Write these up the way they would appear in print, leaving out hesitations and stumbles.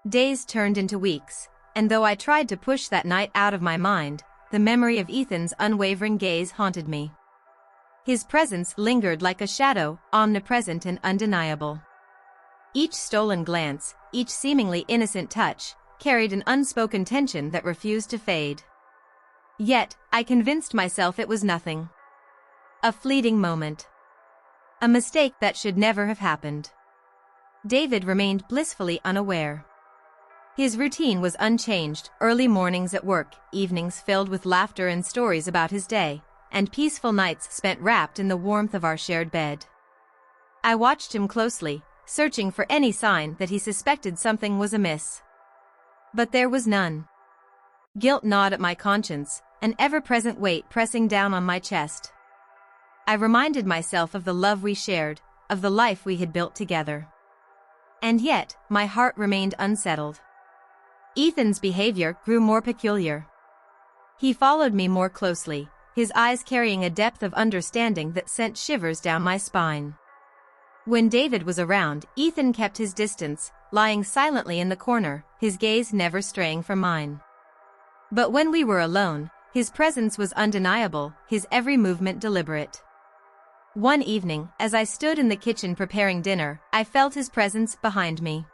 Days turned into weeks, and though I tried to push that night out of my mind, the memory of Ethan's unwavering gaze haunted me. His presence lingered like a shadow, omnipresent and undeniable. Each stolen glance, each seemingly innocent touch, carried an unspoken tension that refused to fade. Yet, I convinced myself it was nothing. A fleeting moment. A mistake that should never have happened. David remained blissfully unaware. His routine was unchanged, early mornings at work, evenings filled with laughter and stories about his day, and peaceful nights spent wrapped in the warmth of our shared bed. I watched him closely, searching for any sign that he suspected something was amiss. But there was none. Guilt gnawed at my conscience, an ever-present weight pressing down on my chest. I reminded myself of the love we shared, of the life we had built together. And yet, my heart remained unsettled. Ethan's behavior grew more peculiar. He followed me more closely, his eyes carrying a depth of understanding that sent shivers down my spine. When David was around, Ethan kept his distance, lying silently in the corner, his gaze never straying from mine. But when we were alone, his presence was undeniable, his every movement deliberate. One evening, as I stood in the kitchen preparing dinner, I felt his presence behind me.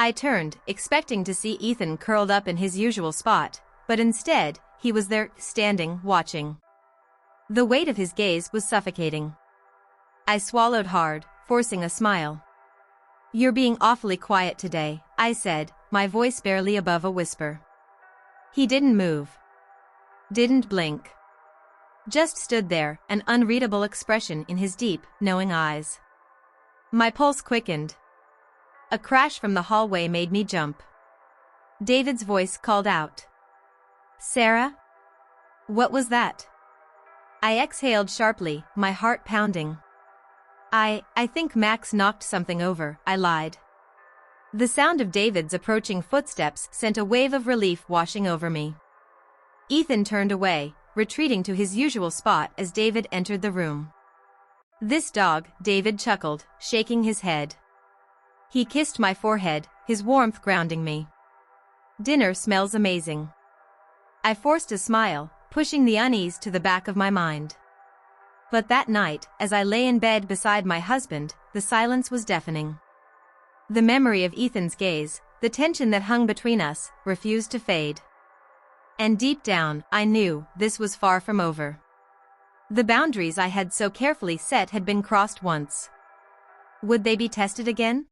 I turned, expecting to see Ethan curled up in his usual spot, but instead, he was there, standing, watching. The weight of his gaze was suffocating. I swallowed hard, forcing a smile. "You're being awfully quiet today," I said, my voice barely above a whisper. He didn't move. Didn't blink. Just stood there, an unreadable expression in his deep, knowing eyes. My pulse quickened. A crash from the hallway made me jump. David's voice called out. "Sarah?" What was that? I exhaled sharply, my heart pounding. I think Max knocked something over," I lied. The sound of David's approaching footsteps sent a wave of relief washing over me. Ethan turned away, retreating to his usual spot as David entered the room. "This dog," David chuckled, shaking his head. He kissed my forehead, his warmth grounding me. "Dinner smells amazing." I forced a smile, pushing the unease to the back of my mind. But that night, as I lay in bed beside my husband, the silence was deafening. The memory of Ethan's gaze, the tension that hung between us, refused to fade. And deep down, I knew this was far from over. The boundaries I had so carefully set had been crossed once. Would they be tested again?